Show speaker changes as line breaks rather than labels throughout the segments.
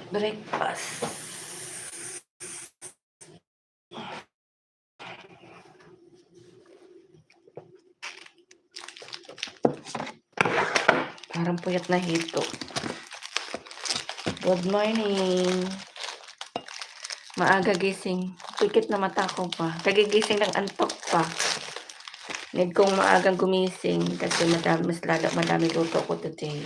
Breakfast. Parang puyat na hito. Good morning. Maaga gising. Pikit na mata ko pa. Kagigising ng antok pa. Need kong maagang gumising kasi madami luto ko today.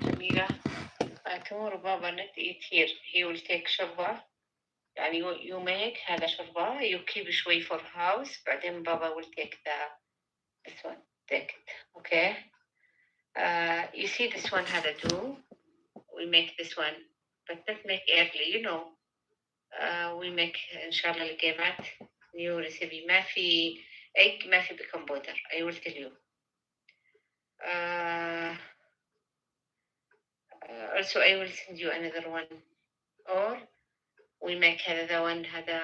Jamila, tomorrow Baba not eat here. He will take shorba. يعني you make هذا شوربة, you keep شوي for house, بعدين Baba will take this one, take it, okay? You see this one هذا do, we make this one, but not make early, you know. We make إن شاء الله القيمات new recipe, ما في egg, ما في baking powder, I will tell you. Also I will send you another one, or we make هذا one هذا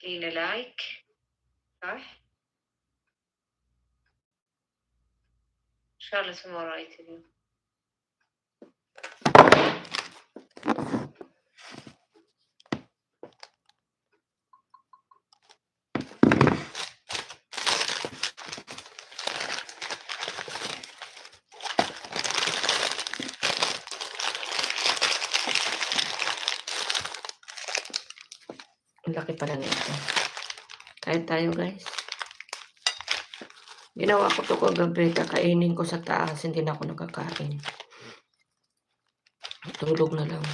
Lina like, صح؟ إن شاء الله tomorrow I tell you. Ang laki pala nito. Kain tayo guys. Ginawa ko to kagabi, kakainin ko sa taas, hindi na ako nakakain. Tulog na lang.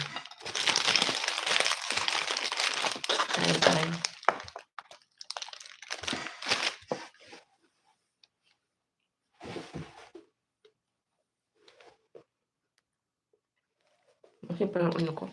Kain tayo. Kasi parang ano ko.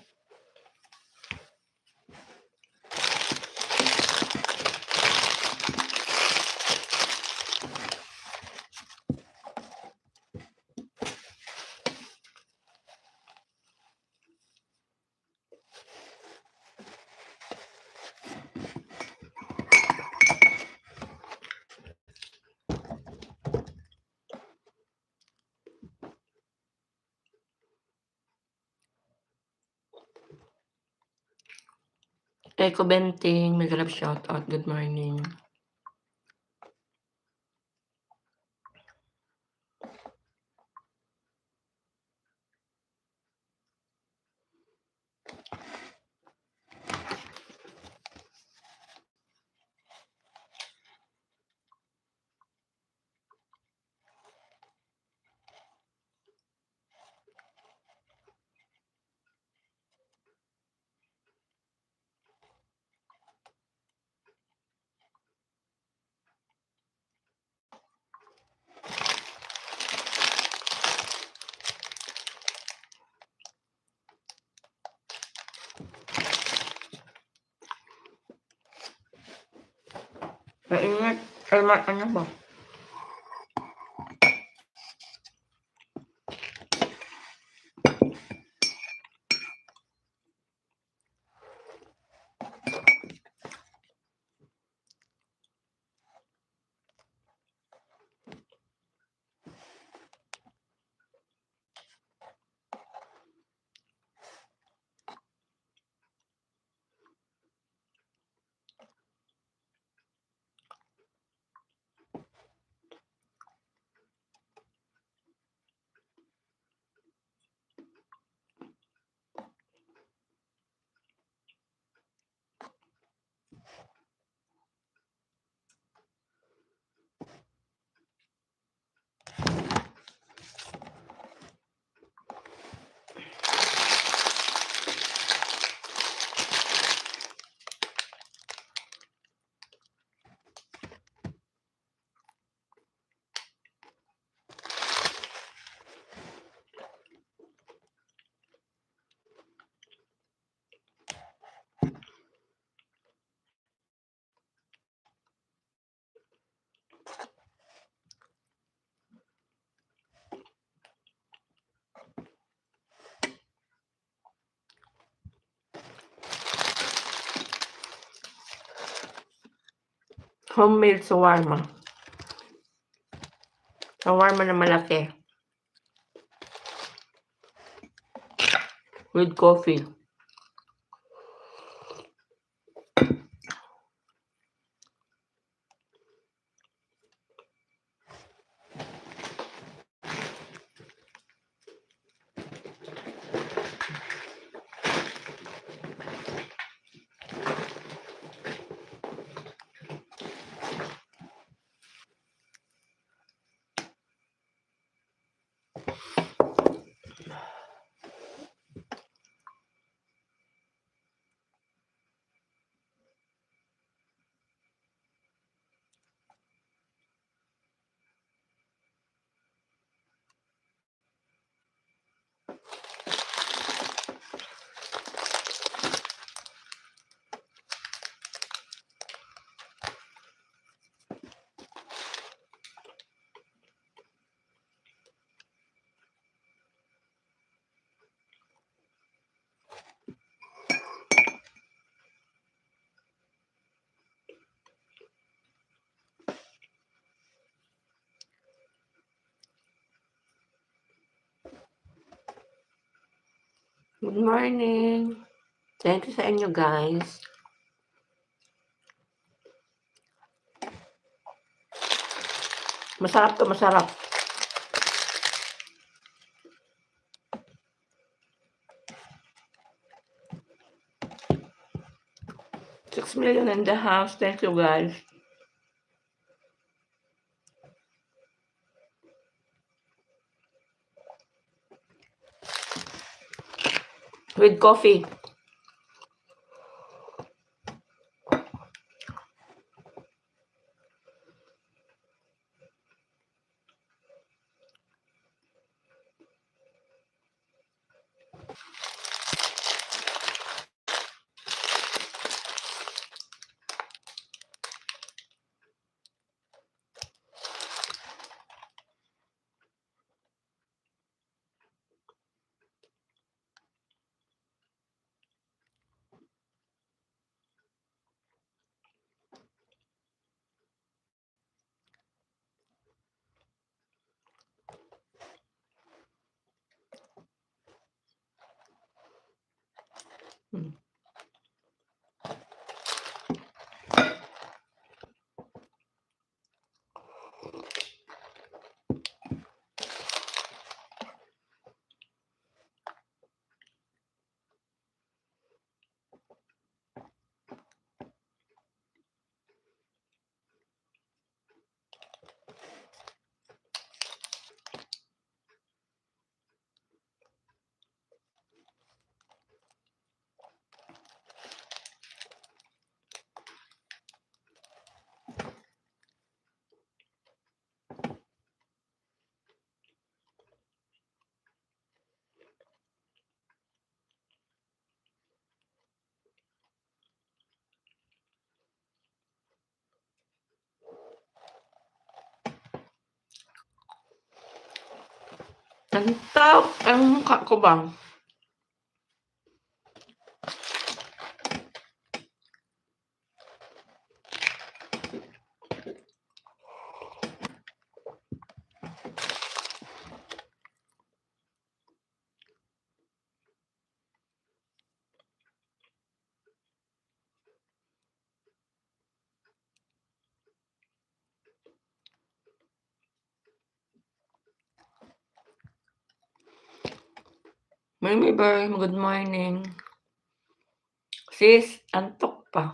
Eco Benting, may galap shout out. Good morning. Maingat. Ano ba?
Homemade shawarma. Shawarma na malaki. With coffee. Good morning. Thank you sa inyo, guys. Masarap to, masarap. $6 million in the house. Thank you, guys. With coffee. Hmm. Antok ang mukha ko ba? Mimi Boy, good morning. Sis, antok pa.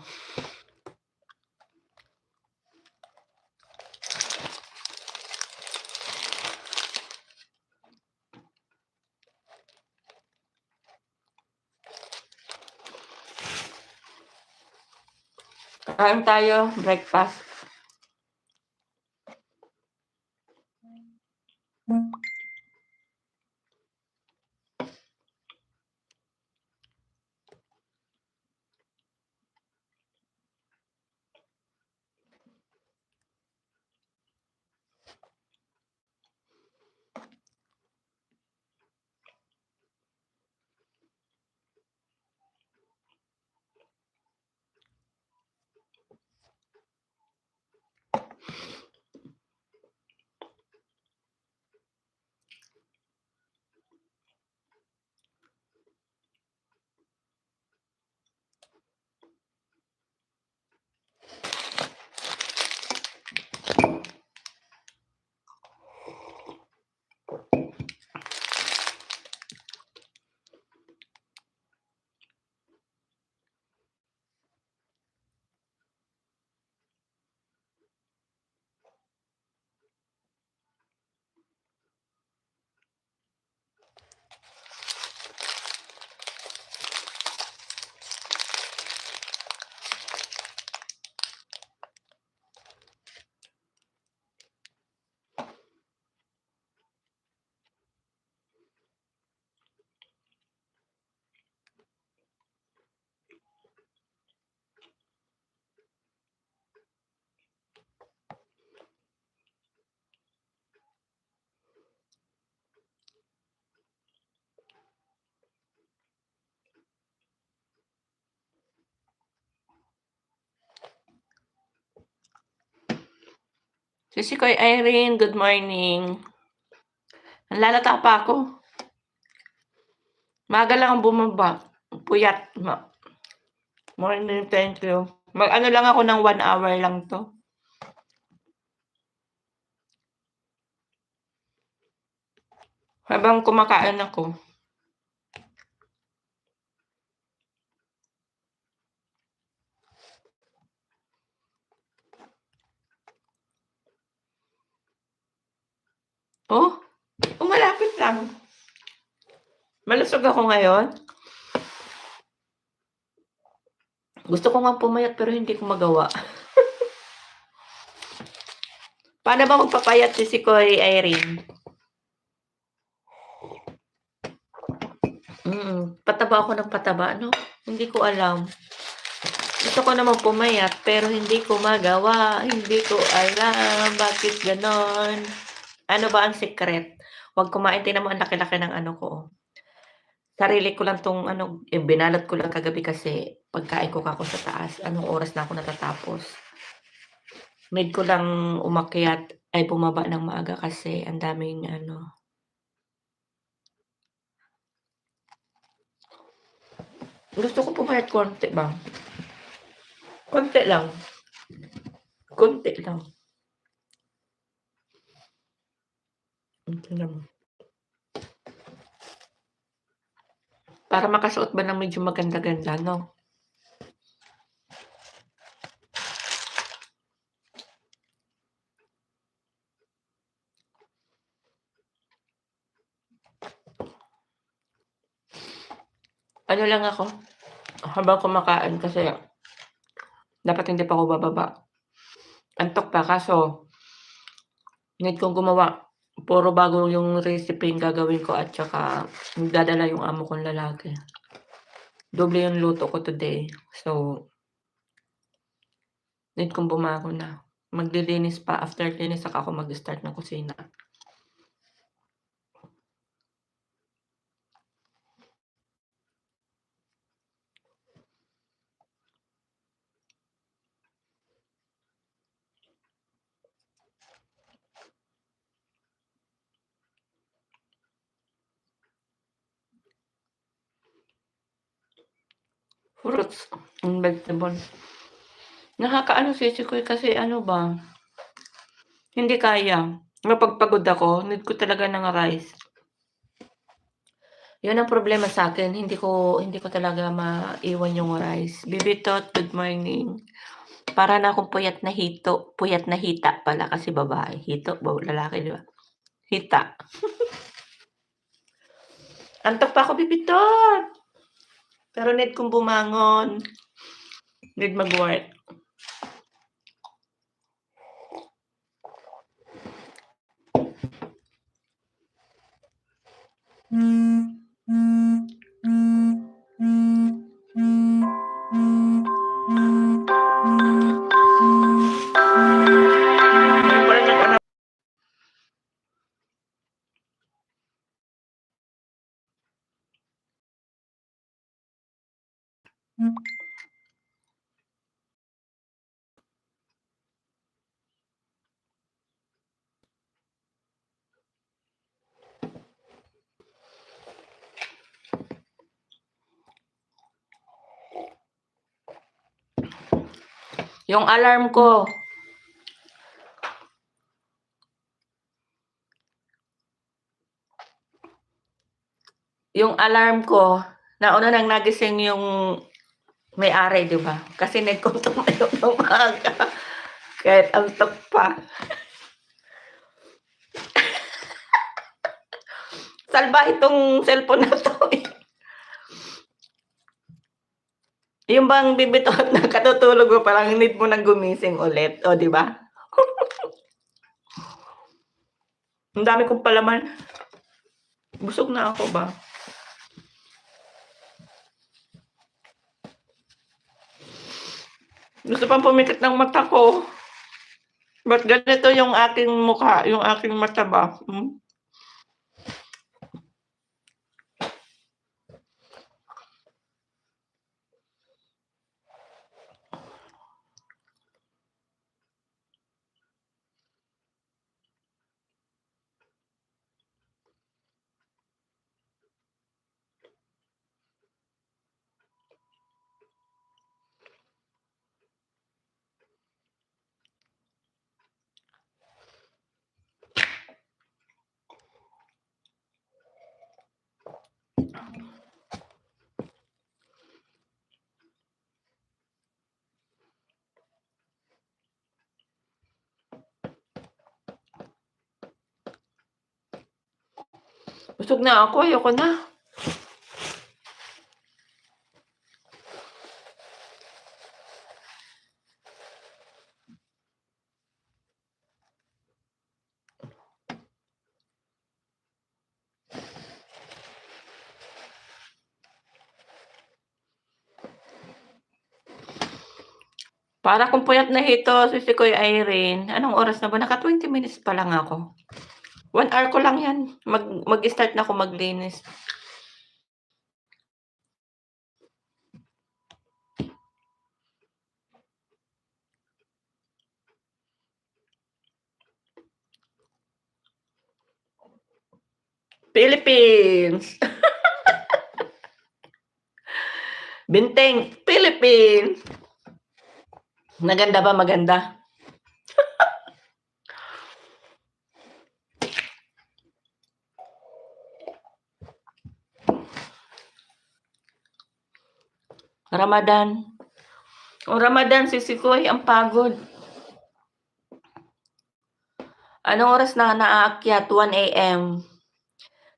Kain tayo, breakfast. Sisi ko Irene, good morning. Nanlalata pa ako. Maaga lang ang bumaba. Puyat. Morning, thank you. Mag-ano lang ako ng 1 hour lang 'to. Habang kumakain ako. Oh, malapit lang. Malusog ako ngayon. Gusto ko ngang pumayat pero hindi ko magawa. Paano ba magpapayat si Koy Irene? Pataba ako ng pataba, no? Hindi ko alam. Gusto ko naman pumayat pero hindi ko magawa. Hindi ko alam bakit ganon. Ano ba ang secret? Huwag kumain, tingnan mo ang laki-laki ng ano ko. Sarili ko lang 'tong ano, binalot ko lang kagabi kasi pagkain ko kako sa taas. Anong oras na ako natatapos? Need ko lang umakyat ay bumaba ng maaga kasi ang daming ano. Gusto ko pumayat konti ba. Konti lang. Konti lang. Tingnan mo. Para makasuot ba ng medyo maganda-ganda, no? Ano lang ako, habang kumakain kasi dapat hindi pa ako bababa. Antok pa kaso need kong gumawa. Puro bago yung recipe yung gagawin ko at saka magdadala yung amo kong lalaki. Doble yung luto ko today. So, need kong bumangon na. Maglilinis pa. After linis saka ako mag-start ng kusina. Fruits and vegetables. Nakakaano sisi ko kasi ano ba, hindi kaya. Kapag pagod ako, need ko talaga ng rice. Yun ang problema sa akin, hindi ko talaga maiwan yung rice. Bibitot, good morning. Para na akong puyat na hita pala kasi babae. Hito, lalaki, di ba? Hita. Antok pa ako, bibitot. Pero need kong bumangon. Need mag-work. Yung alarm ko. Yung alarm ko, nauna nang nagising yung may-ari, di ba? Kasi need kong tumayo ng maaga. Kahit antok pa. Salbahe itong cellphone na to. Yung bang bibitot na katutulog mo parang need mo nang gumising ulit. O, di ba? Ang dami kong palaman. Busog na ako ba? Gusto pang pumikit ng mata ko. Ba't ganito yung aking mukha, yung aking mata ba? Busog na ako, ayoko na. Para akong puyat na hito, si Kuya Irene. Anong oras na ba? Naka 20 minutes pa lang ako. 1 hour ko lang yan. Mag-start na ako maglinis. Philippines! Binteng, Philippines! Maganda ba? Maganda? Ramadan. O Ramadan, Sisikoy, ang pagod. Anong oras na naaakyat? 1 AM.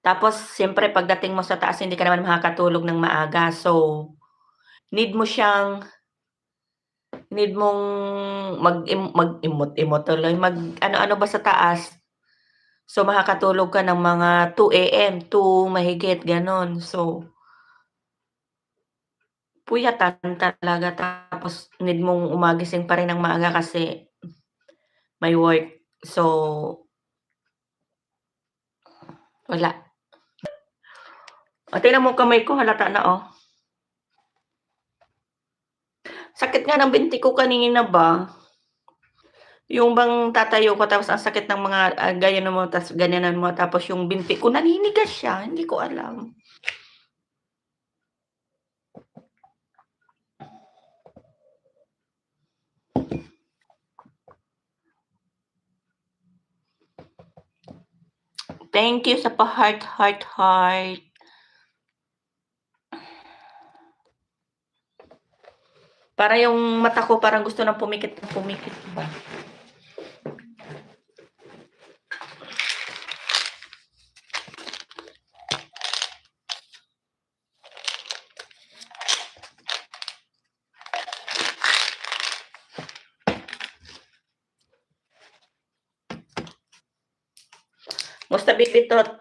Tapos, siyempre, pagdating mo sa taas, hindi ka naman makakatulog ng maaga. So, need mong mag-imot tuloy. Ano-ano ba sa taas? So, makakatulog ka ng mga 2 AM, 2 mahigit, ganon. So, puyatan talaga. Tapos, need mong umagising pa rin ng maaga kasi may work. So, wala. O, tingnan mo kamay ko, halata na, oh. Sakit nga ng binti ko kanina ba? Yung bang tatayo ko tapos ang sakit ng mga ganyan mo tapos ganyanan mo tapos yung binti ko naninigas siya, hindi ko alam. Thank you sa pa-heart. Para yung mata ko parang gusto nang pumikit ba? Musta bibitot?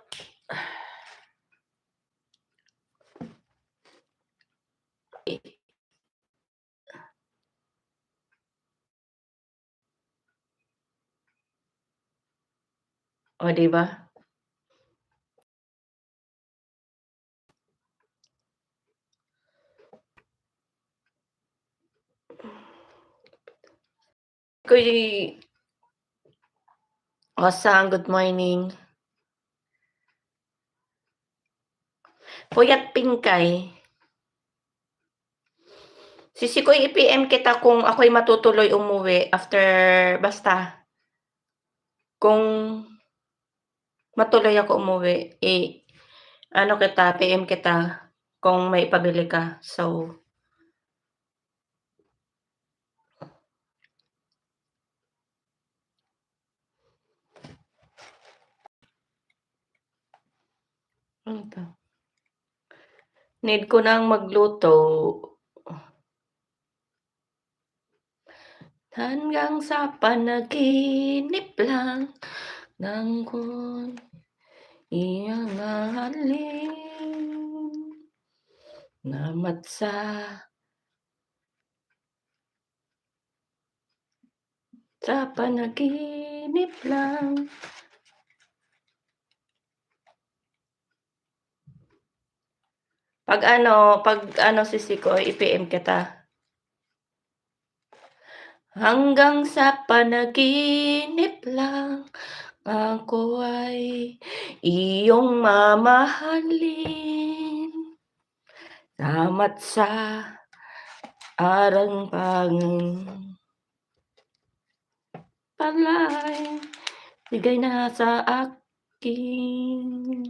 O, di ba? Kuy Osang, good morning. Puyat Pingkay. Sisikoy i-PM kita kung ako'y matutuloy umuwi after basta. Kung matuloy ako umuwi, ano kita, PM kita kung may pabili ka. So, ano to? Need ko nang magluto. Hanggang sa panaginip lang ng kun iyang mahalin na sa panaginip lang. Pag ano Sisikoy, i-PM kita. Hanggang sa panaginip lang ako ay iyong mamahalin. Tamat sa aranpangan pala'y bigay na sa akin.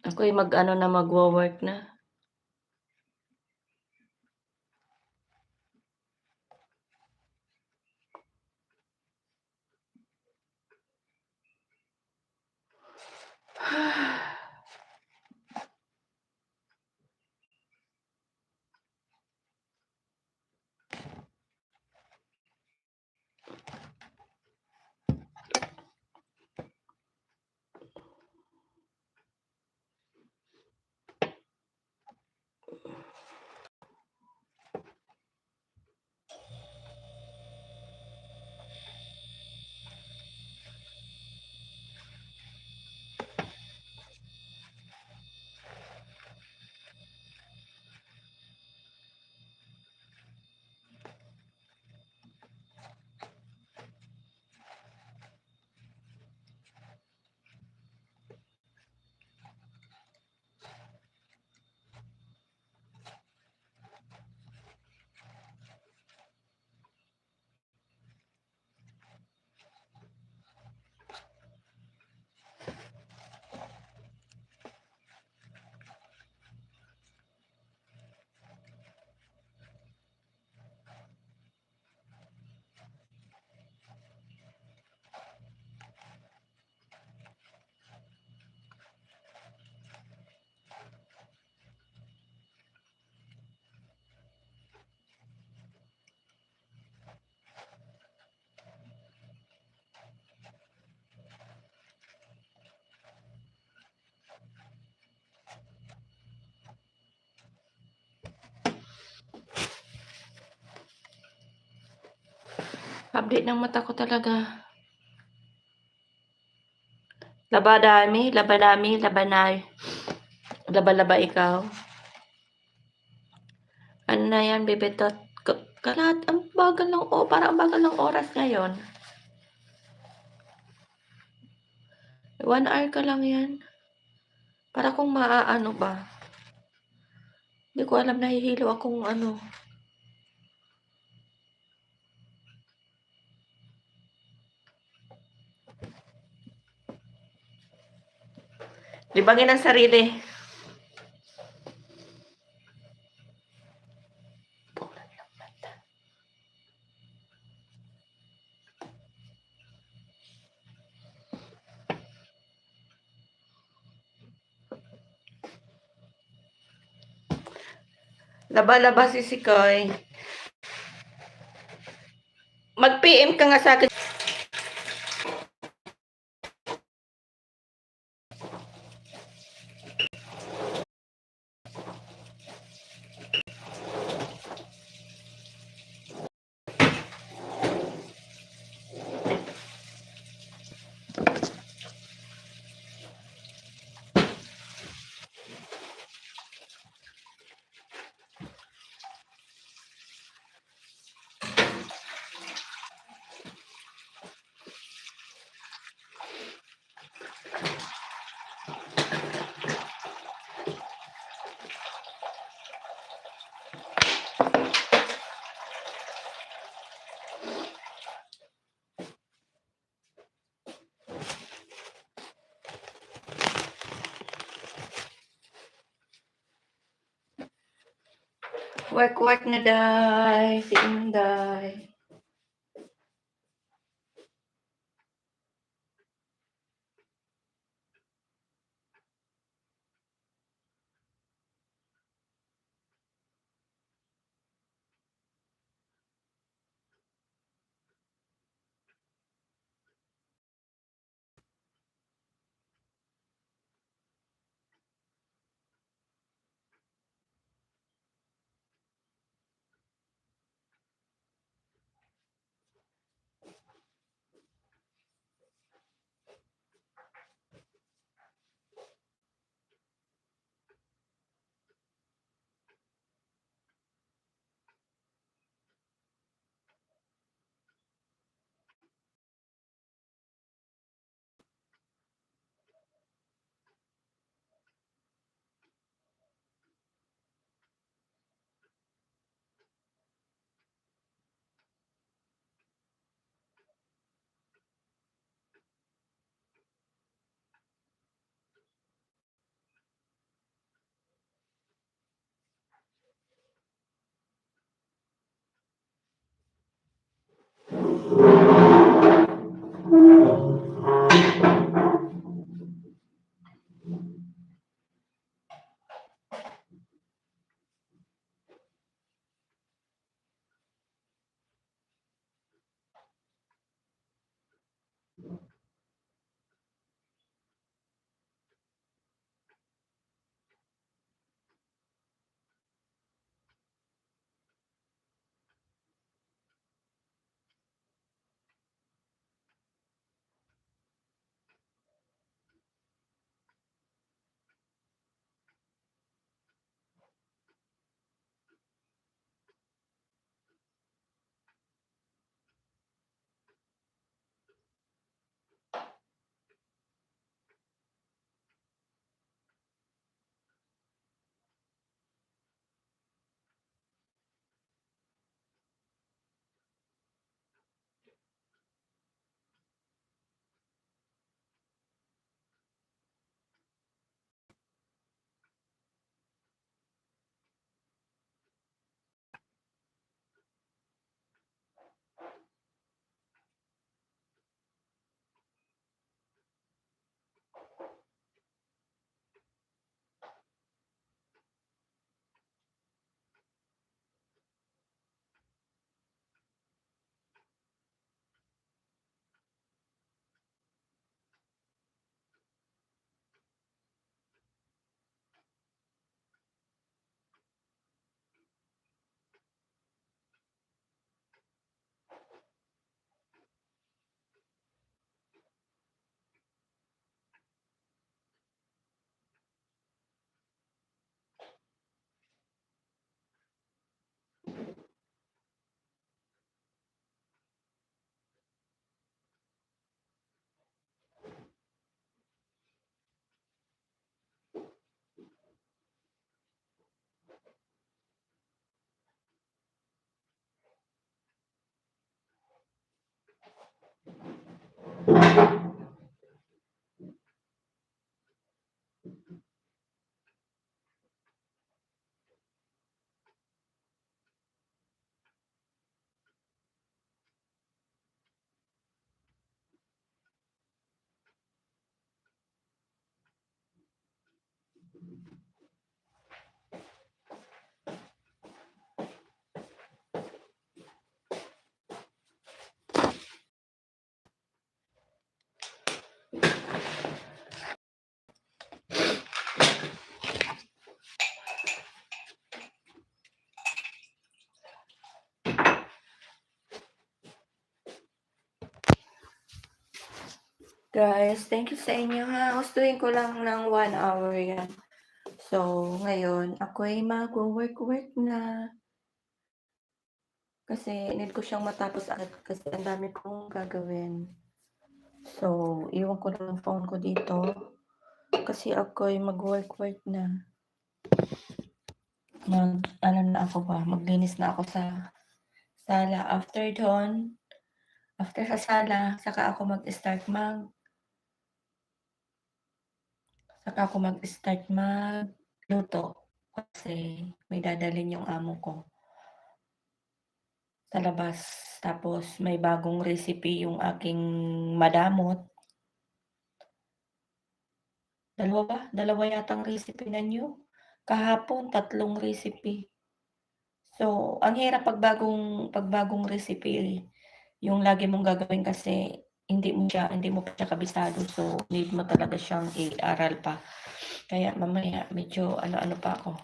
Ako'y magwo-work na. Update ng mata ko talaga. Labadami, labanami, labanay. Laba-laba ikaw. Ano na yan, bebetot? Kalat, ang bagal ng parang ang bagal ng oras ngayon. 1 hour ka lang yan. Para kung maaano ba. Hindi ko alam, nahihilo akong ano. Libangin ang sarili. Laba-laba si Sikoy. Mag-PM ka nga sa akin. Work na day. Si Inday. Guys, thank you sa inyo ha. Gustuhin ko lang ng 1 hour yan. So, ngayon, ako'y mag-work na. Kasi need ko siyang matapos agad kasi ang dami kong gagawin. So, iwan ko lang ang phone ko dito. Kasi ako'y mag-work na. Ano na ako ba? Maglinis na ako sa sala. After sa sala, saka ako mag-start magluto. Kasi may dadalhin yung amo ko sa labas. Tapos may bagong recipe yung aking madamot. Dalawa yatang recipe na new. Kahapon 3 recipe. So, ang hirap pag bagong recipe, yung lagi mong gagawin kasi hindi mo pa siya kabisado. So, need mo talaga siyang i-aral pa. Kaya mamaya medyo ano pa ako.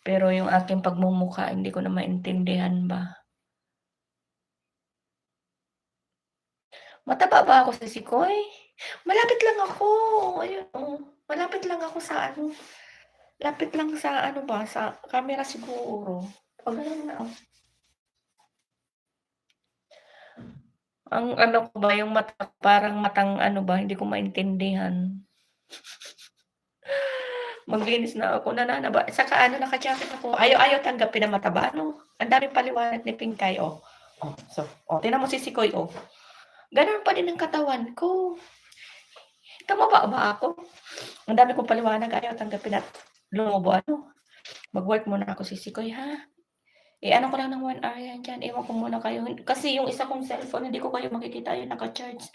Pero yung aking pagmumukha hindi ko na maintindihan ba. Mataba ba ako, Sisikoy? Malapit lang ako. Ayun, oh. Malapit lang ako sa ano. Lapit lang sa ano ba, sa camera siguro. O ganun na. Ang ano ko ba, yung mata, parang matang ano ba, hindi ko maintindihan. Maglinis na ako, nananaba. Saka ano, naka-jacket ako. Ayaw tanggapin na mataba, ano? Ang daming paliwanag ni Pinkay, oh. Tingnan mo si Sikoy, oh. Ganun pa din ang katawan ko. Tumaba ba ako? Ang dami kong paliwanag, ayaw tanggapin at lumobo, ano? Mag-work muna ako, si Sikoy, ha? Ano ko lang ng 1 hour yan dyan. Ewan ko muna kayo. Kasi yung isa kong cellphone, hindi ko kayo makikita yung naka-charge.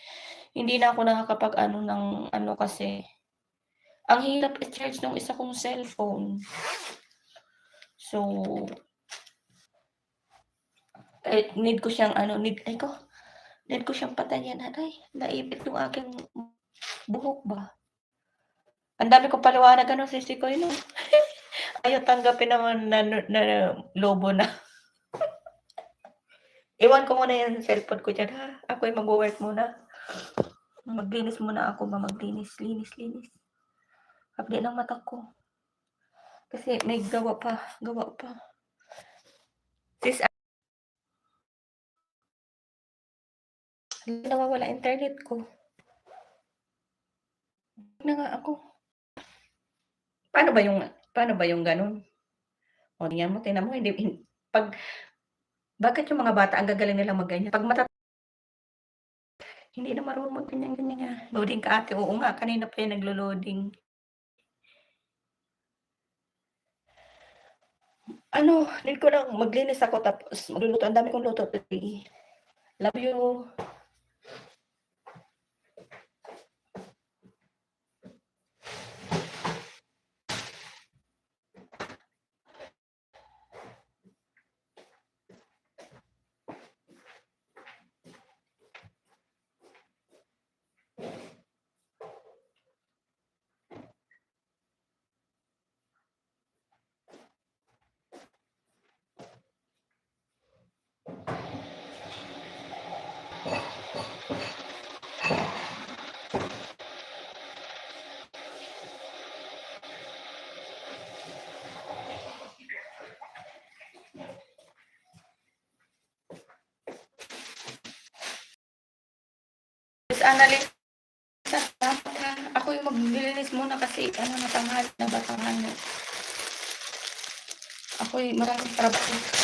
Hindi na ako nakakapag-ano ng ano kasi. Ang hirap i-charge ng isa kong cellphone. So, need ko siyang need ko siyang patayan. Aray, naipit yung aking buhok ba? Ang dami kong paliwanag, ano, sisi ko yun. Ayaw tanggapin naman na lobo na. Iwan ko muna yung cellphone ko dyan, ha? Ako'y mag-work muna. Maglinis muna ako ba? Linis. Hapdi ng mata ko. Kasi may gawa pa. Sis, nawawala internet ko. Na nga ako. Paano ba yung ganun? O, tingnan mo, bakit yung mga bata ang gagaling nilang magganyan? Hindi na marunong ganyan nga. Loading ka ate, oo nga, kanina pa yung naglo-loading. Ano, need ko lang maglinis ako tapos magluluto. Ang dami kong luto today. Love you. Miss Annalyn, ako yung maglilinis muna kasi natanghal na batangan mo. Ako yung maraming trabaho.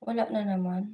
Wala na naman.